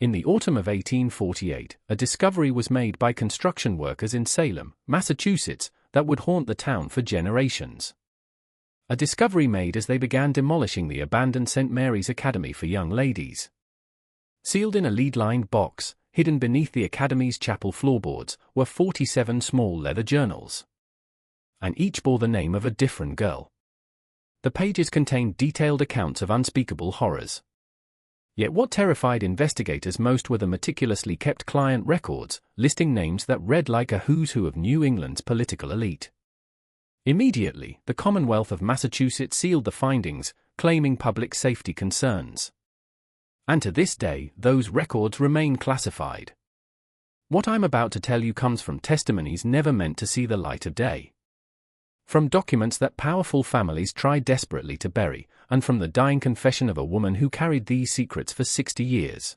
In the autumn of 1848, a discovery was made by construction workers in Salem, Massachusetts, that would haunt the town for generations. A discovery made as they began demolishing the abandoned St. Mary's Academy for young ladies. Sealed in a lead-lined box, hidden beneath the Academy's chapel floorboards, were 47 small leather journals. And each bore the name of a different girl. The pages contained detailed accounts of unspeakable horrors. Yet what terrified investigators most were the meticulously kept client records, listing names that read like a who's who of New England's political elite. Immediately, the Commonwealth of Massachusetts sealed the findings, claiming public safety concerns. And to this day, those records remain classified. What I'm about to tell you comes from testimonies never meant to see the light of day. From documents that powerful families tried desperately to bury, and from the dying confession of a woman who carried these secrets for 60 years.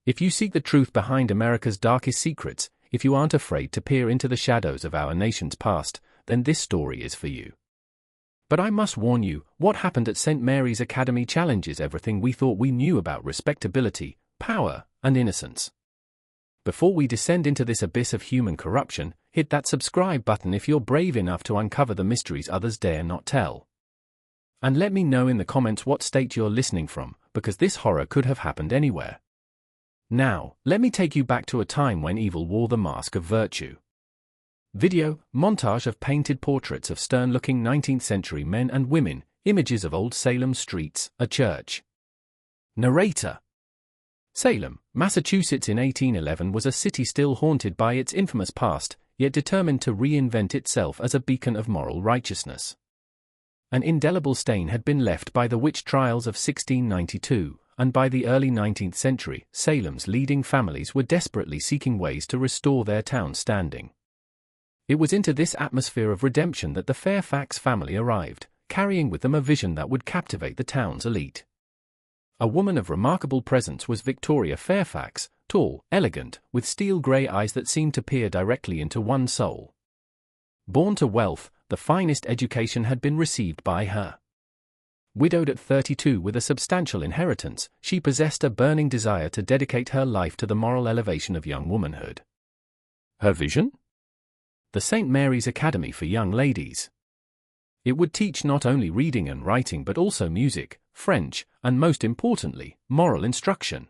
If you seek the truth behind America's darkest secrets, if you aren't afraid to peer into the shadows of our nation's past, then this story is for you. But I must warn you, what happened at St. Mary's Academy challenges everything we thought we knew about respectability, power, and innocence. Before we descend into this abyss of human corruption, hit that subscribe button if you're brave enough to uncover the mysteries others dare not tell. And let me know in the comments what state you're listening from, because this horror could have happened anywhere. Now, let me take you back to a time when evil wore the mask of virtue. Video, montage of painted portraits of stern-looking 19th-century men and women, images of old Salem streets, a church. Narrator. Salem, Massachusetts in 1811 was a city still haunted by its infamous past, yet determined to reinvent itself as a beacon of moral righteousness. An indelible stain had been left by the witch trials of 1692, and by the early 19th century, Salem's leading families were desperately seeking ways to restore their town's standing. It was into this atmosphere of redemption that the Fairfax family arrived, carrying with them a vision that would captivate the town's elite. A woman of remarkable presence was Victoria Fairfax, tall, elegant, with steel-grey eyes that seemed to peer directly into one's soul. Born to wealth, the finest education had been received by her. Widowed at 32 with a substantial inheritance, she possessed a burning desire to dedicate her life to the moral elevation of young womanhood. Her vision? The St. Mary's Academy for young ladies. It would teach not only reading and writing but also music, French, and most importantly, moral instruction.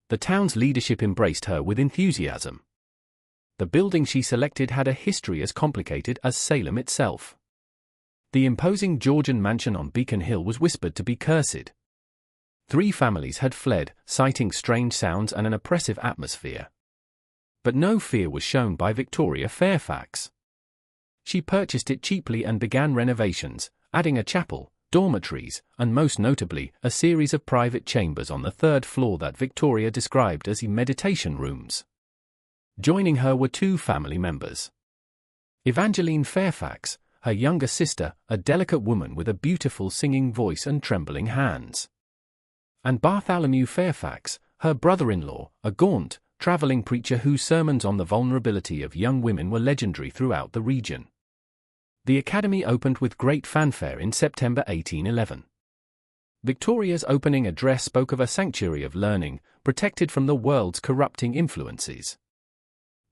The town's leadership embraced her with enthusiasm. The building she selected had a history as complicated as Salem itself. The imposing Georgian mansion on Beacon Hill was whispered to be cursed. 3 families had fled, citing strange sounds and an oppressive atmosphere. But no fear was shown by Victoria Fairfax. She purchased it cheaply and began renovations, adding a chapel, dormitories, and most notably, a series of private chambers on the 3rd floor that Victoria described as meditation rooms. Joining her were 2 family members. Evangeline Fairfax, her younger sister, a delicate woman with a beautiful singing voice and trembling hands. And Bartholomew Fairfax, her brother-in-law, a gaunt, traveling preacher whose sermons on the vulnerability of young women were legendary throughout the region. The Academy opened with great fanfare in September 1811. Victoria's opening address spoke of a sanctuary of learning, protected from the world's corrupting influences.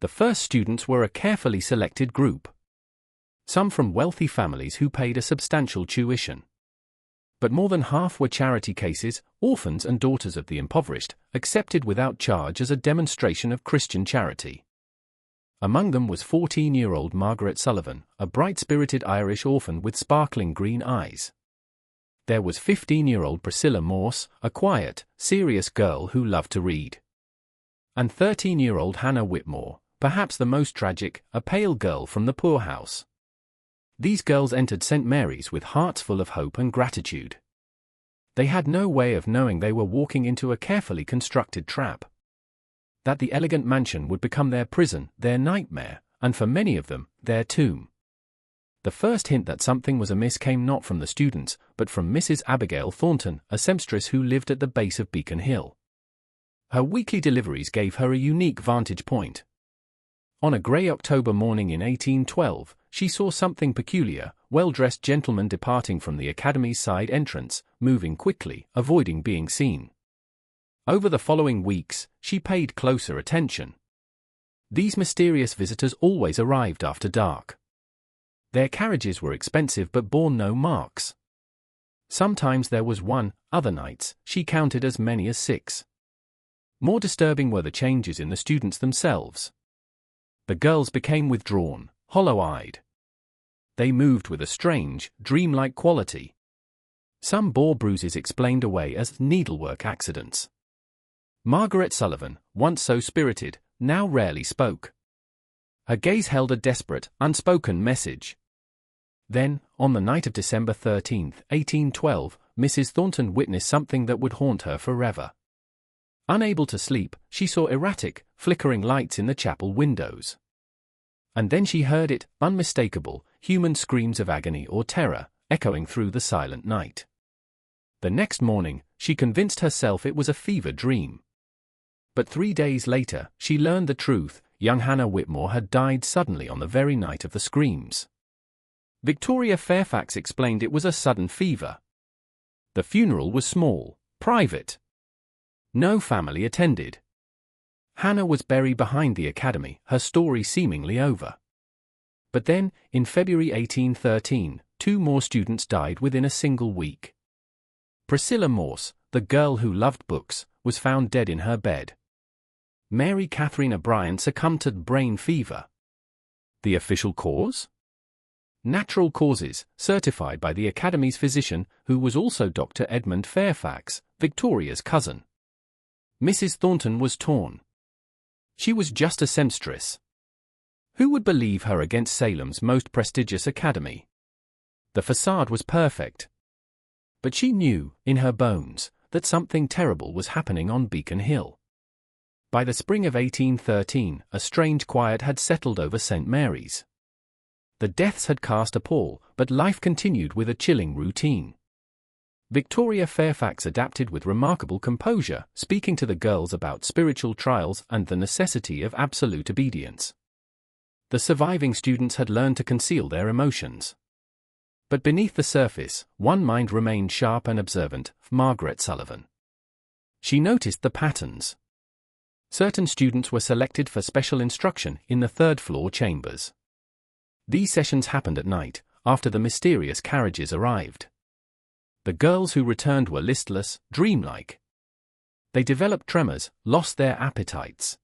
The first students were a carefully selected group. Some from wealthy families who paid a substantial tuition. But more than half were charity cases, orphans and daughters of the impoverished, accepted without charge as a demonstration of Christian charity. Among them was 14-year-old Margaret Sullivan, a bright-spirited Irish orphan with sparkling green eyes. There was 15-year-old Priscilla Morse, a quiet, serious girl who loved to read. And 13-year-old Hannah Whitmore, perhaps the most tragic, a pale girl from the poorhouse. These girls entered St. Mary's with hearts full of hope and gratitude. They had no way of knowing they were walking into a carefully constructed trap. That the elegant mansion would become their prison, their nightmare, and for many of them, their tomb. The first hint that something was amiss came not from the students, but from Mrs. Abigail Thornton, a seamstress who lived at the base of Beacon Hill. Her weekly deliveries gave her a unique vantage point. On a grey October morning in 1812, she saw something peculiar, well-dressed gentlemen departing from the Academy's side entrance, moving quickly, avoiding being seen. Over the following weeks, she paid closer attention. These mysterious visitors always arrived after dark. Their carriages were expensive but bore no marks. Sometimes there was one, other nights she counted as many as 6. More disturbing were the changes in the students themselves. The girls became withdrawn, hollow-eyed. They moved with a strange, dreamlike quality. Some bore bruises explained away as needlework accidents. Margaret Sullivan, once so spirited, now rarely spoke. Her gaze held a desperate, unspoken message. Then, on the night of December 13, 1812, Mrs. Thornton witnessed something that would haunt her forever. Unable to sleep, she saw erratic, flickering lights in the chapel windows. And then she heard it, unmistakable, human screams of agony or terror, echoing through the silent night. The next morning, she convinced herself it was a fever dream. But 3 days later, she learned the truth: young Hannah Whitmore had died suddenly on the very night of the screams. Victoria Fairfax explained it was a sudden fever. The funeral was small, private. No family attended. Hannah was buried behind the academy, her story seemingly over. But then, in February 1813, 2 more students died within a single week. Priscilla Morse, the girl who loved books, was found dead in her bed. Mary Catherine O'Brien succumbed to brain fever. The official cause? Natural causes, certified by the Academy's physician, who was also Dr. Edmund Fairfax, Victoria's cousin. Mrs. Thornton was torn. She was just a seamstress. Who would believe her against Salem's most prestigious academy? The facade was perfect. But she knew, in her bones, that something terrible was happening on Beacon Hill. By the spring of 1813, a strange quiet had settled over St. Mary's. The deaths had cast a pall, but life continued with a chilling routine. Victoria Fairfax adapted with remarkable composure, speaking to the girls about spiritual trials and the necessity of absolute obedience. The surviving students had learned to conceal their emotions. But beneath the surface, one mind remained sharp and observant: Margaret Sullivan. She noticed the patterns. Certain students were selected for special instruction in the third-floor chambers. These sessions happened at night, after the mysterious carriages arrived. The girls who returned were listless, dreamlike. They developed tremors, lost their appetites.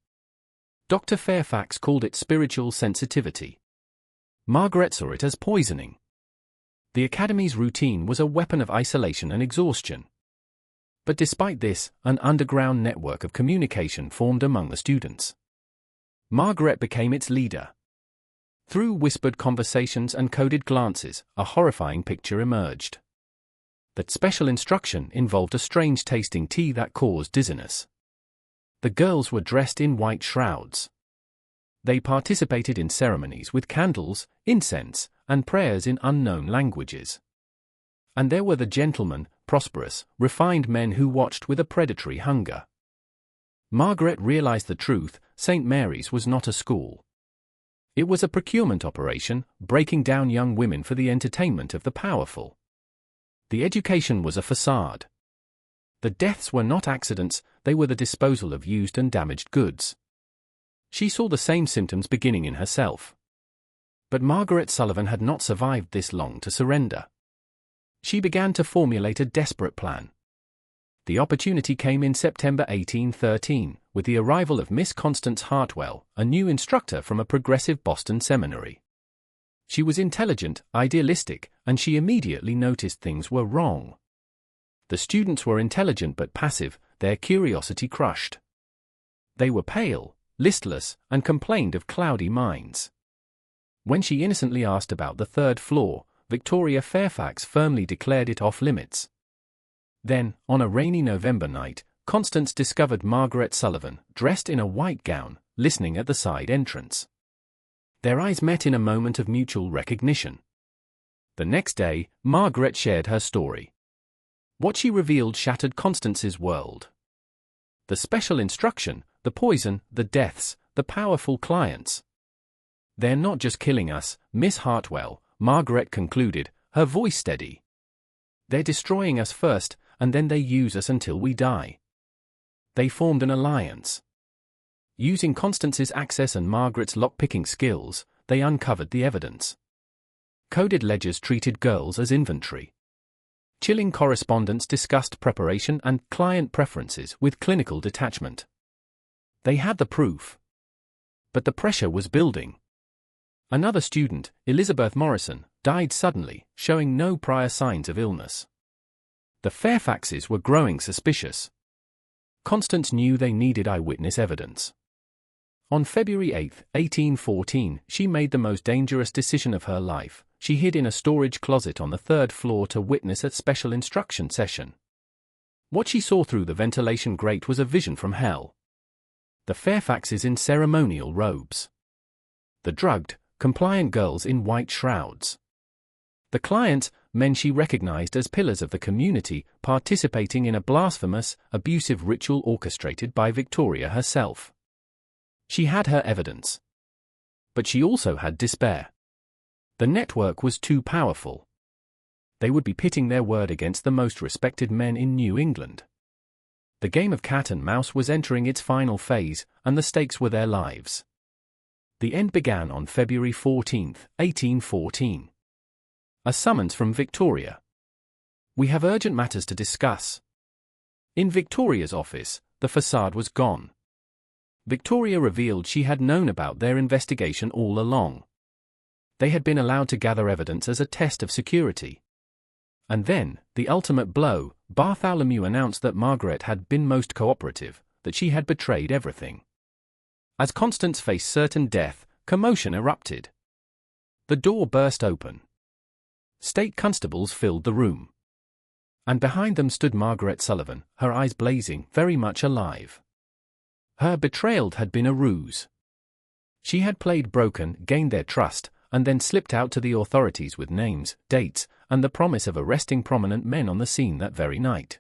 Dr. Fairfax called it spiritual sensitivity. Margaret saw it as poisoning. The Academy's routine was a weapon of isolation and exhaustion. But despite this, an underground network of communication formed among the students. Margaret became its leader. Through whispered conversations and coded glances, a horrifying picture emerged. That special instruction involved a strange-tasting tea that caused dizziness. The girls were dressed in white shrouds. They participated in ceremonies with candles, incense, and prayers in unknown languages. And there were the gentlemen, prosperous, refined men who watched with a predatory hunger. Margaret realized the truth: St. Mary's was not a school. It was a procurement operation, breaking down young women for the entertainment of the powerful. The education was a facade. The deaths were not accidents, they were the disposal of used and damaged goods. She saw the same symptoms beginning in herself. But Margaret Sullivan had not survived this long to surrender. She began to formulate a desperate plan. The opportunity came in September 1813, with the arrival of Miss Constance Hartwell, a new instructor from a progressive Boston seminary. She was intelligent, idealistic, and she immediately noticed things were wrong. The students were intelligent but passive, their curiosity crushed. They were pale, listless, and complained of cloudy minds. When she innocently asked about the third floor, Victoria Fairfax firmly declared it off-limits. Then, on a rainy November night, Constance discovered Margaret Sullivan, dressed in a white gown, listening at the side entrance. Their eyes met in a moment of mutual recognition. The next day, Margaret shared her story. What she revealed shattered Constance's world. The special instruction, the poison, the deaths, the powerful clients. "They're not just killing us, Miss Hartwell," Margaret concluded, her voice steady. "They're destroying us first, and then they use us until we die." They formed an alliance. Using Constance's access and Margaret's lockpicking skills, they uncovered the evidence. Coded ledgers treated girls as inventory. Chilling correspondence discussed preparation and client preferences with clinical detachment. They had the proof. But the pressure was building. Another student, Elizabeth Morrison, died suddenly, showing no prior signs of illness. The Fairfaxes were growing suspicious. Constance knew they needed eyewitness evidence. On February 8, 1814, she made the most dangerous decision of her life. She hid in a storage closet on the 3rd floor to witness a special instruction session. What she saw through the ventilation grate was a vision from hell. The Fairfaxes in ceremonial robes. The drugged, compliant girls in white shrouds. The clients, men she recognized as pillars of the community, participating in a blasphemous, abusive ritual orchestrated by Victoria herself. She had her evidence. But she also had despair. The network was too powerful. They would be pitting their word against the most respected men in New England. The game of cat and mouse was entering its final phase, and the stakes were their lives. The end began on February 14, 1814. A summons from Victoria. We have urgent matters to discuss. In Victoria's office, the facade was gone. Victoria revealed she had known about their investigation all along. They had been allowed to gather evidence as a test of security. And then, the ultimate blow, Bartholomew announced that Margaret had been most cooperative, that she had betrayed everything. As Constance faced certain death, commotion erupted. The door burst open. State constables filled the room. And behind them stood Margaret Sullivan, her eyes blazing, very much alive. Her betrayal had been a ruse. She had played broken, gained their trust, and then slipped out to the authorities with names, dates, and the promise of arresting prominent men on the scene that very night.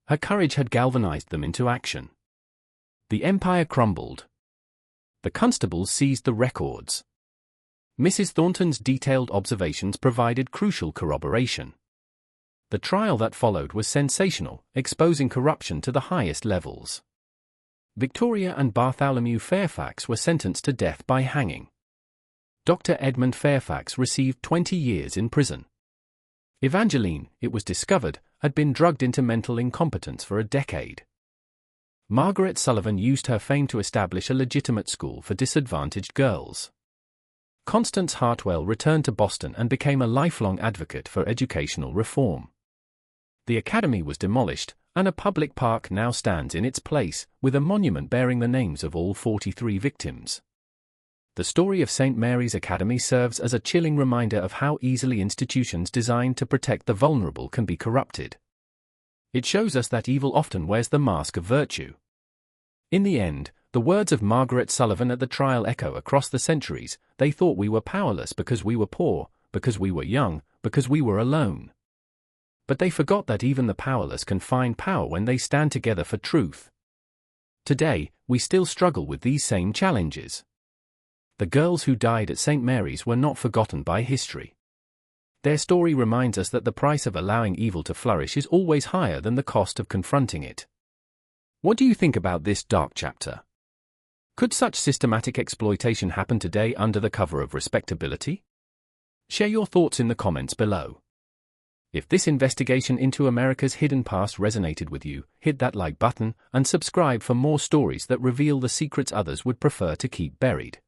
Her courage had galvanized them into action. The empire crumbled. The constables seized the records. Mrs. Thornton's detailed observations provided crucial corroboration. The trial that followed was sensational, exposing corruption to the highest levels. Victoria and Bartholomew Fairfax were sentenced to death by hanging. Dr. Edmund Fairfax received 20 years in prison. Evangeline, it was discovered, had been drugged into mental incompetence for a decade. Margaret Sullivan used her fame to establish a legitimate school for disadvantaged girls. Constance Hartwell returned to Boston and became a lifelong advocate for educational reform. The academy was demolished, and a public park now stands in its place, with a monument bearing the names of all 43 victims. The story of St. Mary's Academy serves as a chilling reminder of how easily institutions designed to protect the vulnerable can be corrupted. It shows us that evil often wears the mask of virtue. In the end, the words of Margaret Sullivan at the trial echo across the centuries. They thought we were powerless because we were poor, because we were young, because we were alone. But they forgot that even the powerless can find power when they stand together for truth. Today, we still struggle with these same challenges. The girls who died at St. Mary's were not forgotten by history. Their story reminds us that the price of allowing evil to flourish is always higher than the cost of confronting it. What do you think about this dark chapter? Could such systematic exploitation happen today under the cover of respectability? Share your thoughts in the comments below. If this investigation into America's hidden past resonated with you, hit that like button and subscribe for more stories that reveal the secrets others would prefer to keep buried.